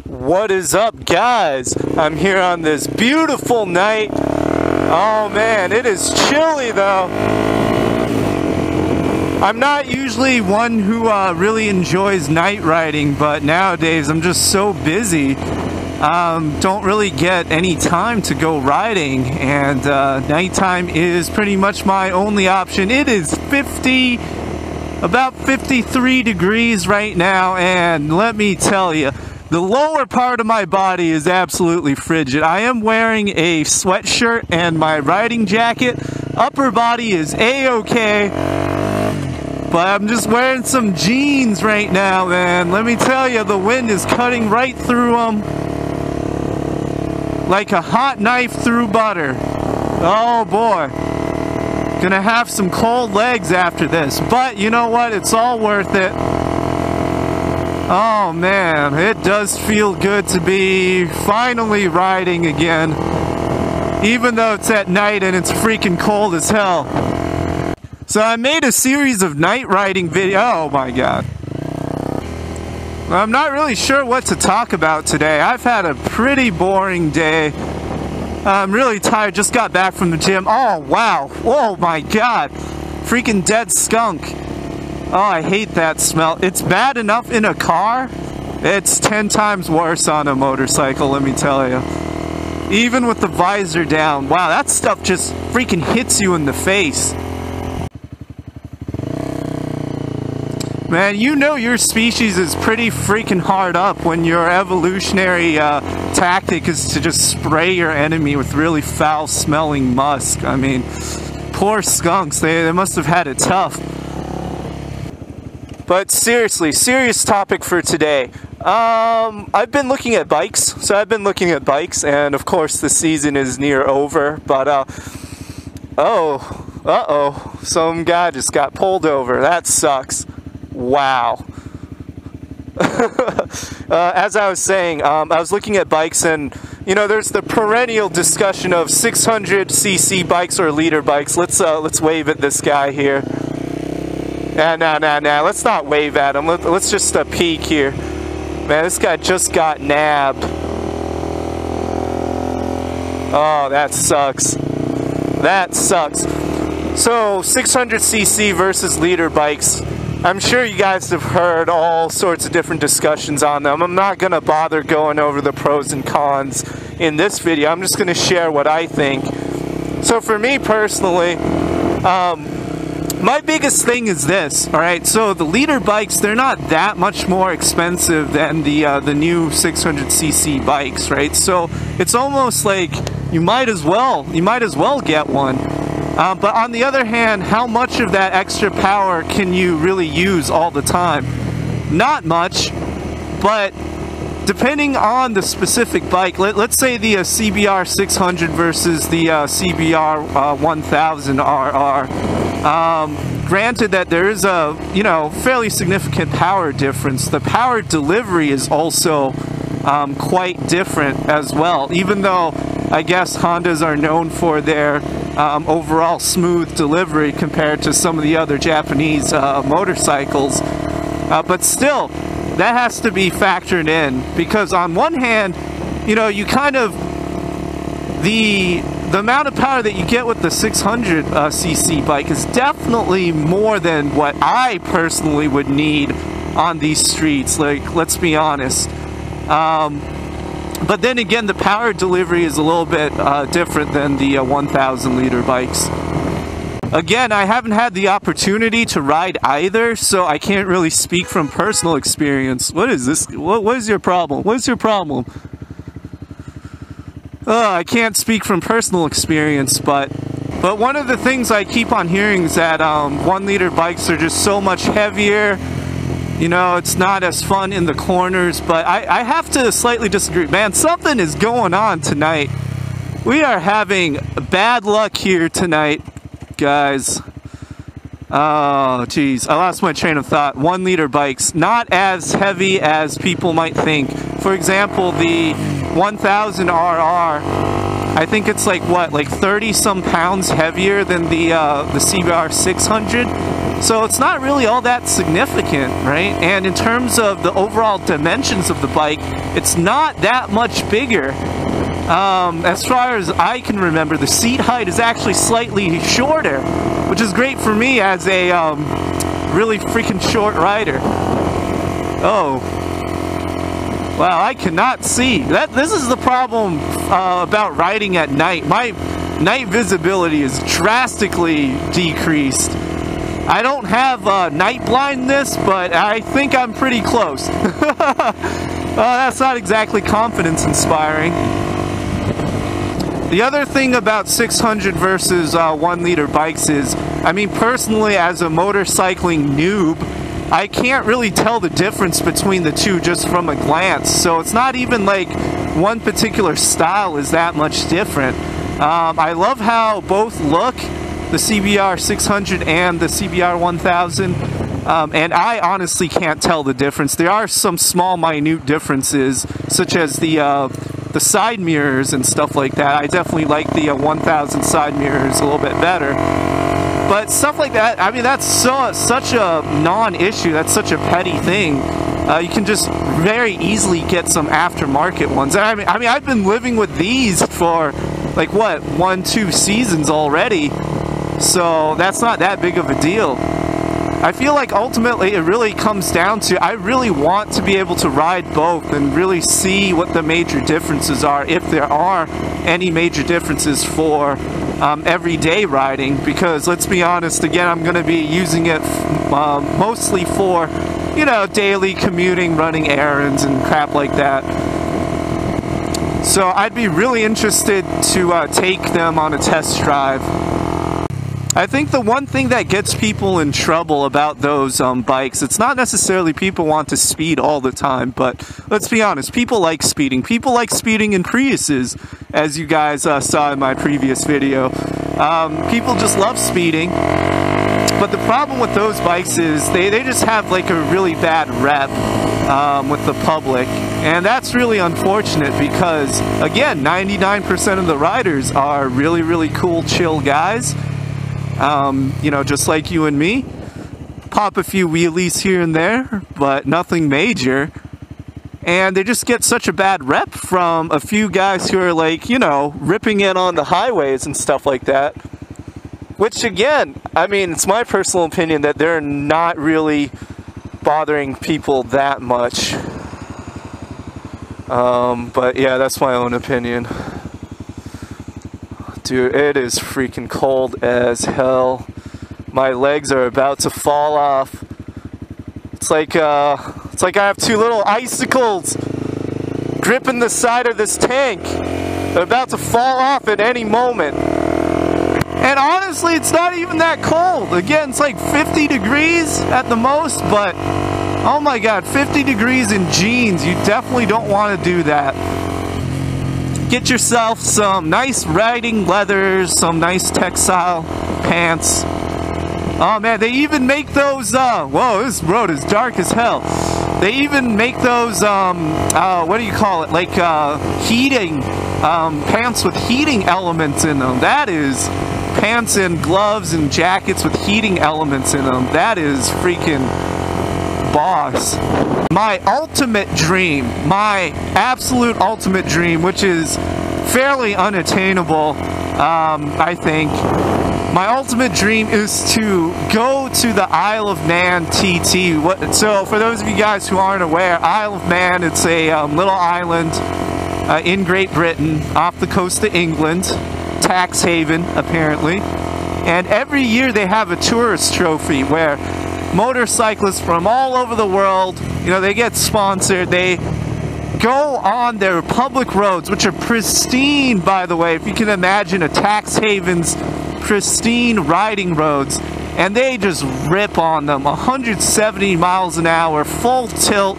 What is up, guys? I'm here on this beautiful night. Oh man, it is chilly though. I'm not usually one who really enjoys night riding, but nowadays I'm just so busy. Don't really get any time to go riding, and nighttime is pretty much my only option. It is about 53 degrees right now, and let me tell you, the lower part of my body is absolutely frigid. I am wearing a sweatshirt and my riding jacket. Upper body is a-okay, but I'm just wearing some jeans right now, man. Let me tell you, the wind is cutting right through them like a hot knife through butter. Oh boy. Gonna have some cold legs after this, but you know what? It's all worth it. Oh man, it does feel good to be finally riding again, even though it's at night and it's freaking cold as hell. So I made a series of night riding videos. Oh my god. I'm not really sure what to talk about today. I've had a pretty boring day. I'm really tired, just got back from the gym. Oh wow, oh my god, freaking dead skunk. Oh, I hate that smell. It's bad enough in a car. It's 10 times worse on a motorcycle, let me tell you. Even with the visor down. Wow, that stuff just freaking hits you in the face. Man, you know your species is pretty freaking hard up when your evolutionary tactic is to just spray your enemy with really foul-smelling musk. I mean, poor skunks, they must have had it tough. But seriously, serious topic for today. I've been looking at bikes. So I've been looking at bikes, and of course the season is near over. But, uh-oh, some guy just got pulled over. That sucks. Wow. As I was saying, I was looking at bikes, and you know, there's the perennial discussion of 600cc bikes or liter bikes. Let's wave at this guy here. Nah, let's not wave at him. Let's just peek here. Man, this guy just got nabbed. Oh, that sucks. That sucks. So, 600cc versus liter bikes. I'm sure you guys have heard all sorts of different discussions on them. I'm not going to bother going over the pros and cons in this video. I'm just going to share what I think. So, for me personally, my biggest thing is this, alright, so the liter bikes, they're not that much more expensive than the new 600cc bikes, right? So it's almost like you might as well get one. But on the other hand, how much of that extra power can you really use all the time? Not much, but depending on the specific bike, let's say the CBR 600 versus the CBR 1000RR. Granted that there is a, you know, fairly significant power difference. The power delivery is also quite different as well, even though I guess Hondas are known for their overall smooth delivery compared to some of the other Japanese motorcycles. But still, that has to be factored in, because on one hand, you know, you kind of, the amount of power that you get with the 600cc bike is definitely more than what I personally would need on these streets, like, let's be honest. But then again, the power delivery is a little bit different than the 1000 liter bikes. Again, I haven't had the opportunity to ride either, so I can't really speak from personal experience. What is this? What is your problem? What is your problem? I can't speak from personal experience, but one of the things I keep on hearing is that 1 liter bikes are just so much heavier. You know, it's not as fun in the corners, but I have to slightly disagree. Man, something is going on tonight. We are having bad luck here tonight, guys. Oh, geez. I lost my train of thought. 1 liter bikes, not as heavy as people might think. For example, the 1000RR, I think it's like, what, like 30 some pounds heavier than the CBR 600? So it's not really all that significant, right? And in terms of the overall dimensions of the bike, it's not that much bigger. As far as I can remember, the seat height is actually slightly shorter, which is great for me as a really freaking short rider. Oh. Wow, I cannot see. This is the problem about riding at night. My night visibility is drastically decreased. I don't have night blindness, but I think I'm pretty close. That's not exactly confidence inspiring. The other thing about 600 versus 1 liter bikes is, I mean, personally as a motorcycling noob, I can't really tell the difference between the two just from a glance. So it's not even like one particular style is that much different. I love how both look, the CBR 600 and the CBR 1000. And I honestly can't tell the difference. There are some small, minute differences, such as the side mirrors and stuff like that. I definitely like the 1000 side mirrors a little bit better. But stuff like that, I mean, that's such a non-issue. That's such a petty thing. You can just very easily get some aftermarket ones. And I mean, I've been living with these for like what, 1-2 seasons already. So that's not that big of a deal. I feel like ultimately it really comes down to, I really want to be able to ride both and really see what the major differences are, if there are any major differences for everyday riding, because let's be honest, again, I'm going to be using it mostly for, you know, daily commuting, running errands and crap like that. So I'd be really interested to take them on a test drive. I think the one thing that gets people in trouble about those bikes, it's not necessarily people want to speed all the time, but let's be honest, people like speeding. People like speeding in Priuses, as you guys saw in my previous video. People just love speeding, but the problem with those bikes is they just have like a really bad rep with the public, and that's really unfortunate because, again, 99% of the riders are really, really cool, chill guys. You know, just like you and me, pop a few wheelies here and there, but nothing major. And they just get such a bad rep from a few guys who are like, you know, ripping it on the highways and stuff like that. Which again, I mean, it's my personal opinion that they're not really bothering people that much. But yeah, that's my own opinion. Dude, it is freaking cold as hell. My legs are about to fall off. It's like I have two little icicles gripping the side of this tank. They're about to fall off at any moment. And honestly, it's not even that cold. Again, it's like 50 degrees at the most, but oh my god, 50 degrees in jeans. You definitely don't want to do that. Get yourself some nice riding leathers, some nice textile pants. Oh man, they even make those, whoa, this road is dark as hell. They even make those, what do you call it, like heating, pants with heating elements in them. That is pants and gloves and jackets with heating elements in them. That is freaking boss. My ultimate dream, my absolute ultimate dream, which is fairly unattainable, I think. My ultimate dream is to go to the Isle of Man TT. So for those of you guys who aren't aware, Isle of Man, it's a little island in Great Britain off the coast of England, tax haven apparently. And every year they have a tourist trophy where motorcyclists from all over the world, you know, they get sponsored. They go on their public roads, which are pristine, by the way. If you can imagine a tax haven's pristine riding roads, and they just rip on them 170 miles an hour, full tilt,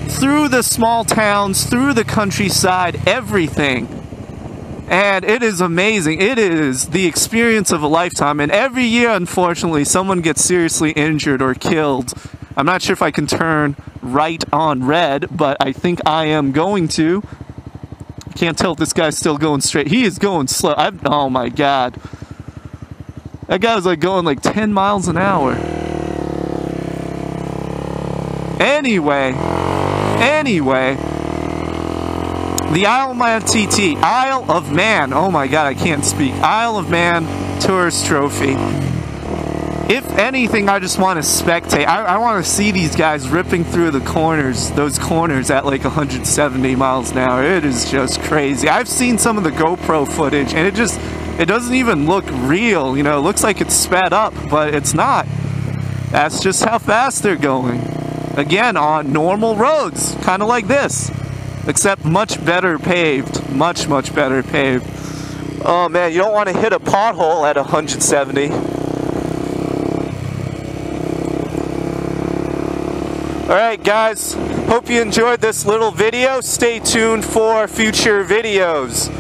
through the small towns, through the countryside, everything. And it is amazing. It is the experience of a lifetime. And every year, unfortunately, someone gets seriously injured or killed. I'm not sure if I can turn right on red, but I think I am going to. Can't tell if this guy's still going straight. He is going slow. Oh my god. That guy was like going like 10 miles an hour. Anyway, the Isle of Man TT, Isle of Man, oh my god, I can't speak. Isle of Man Tourist Trophy. If anything, I just want to spectate. I want to see these guys ripping through the corners, those corners at like 170 miles an hour. It is just crazy. I've seen some of the GoPro footage, and it doesn't even look real. You know, it looks like it's sped up, but it's not. That's just how fast they're going. Again, on normal roads, kind of like this, except much better paved. Much better paved. Oh man, you don't want to hit a pothole at 170. Alright guys, hope you enjoyed this little video. Stay tuned for future videos.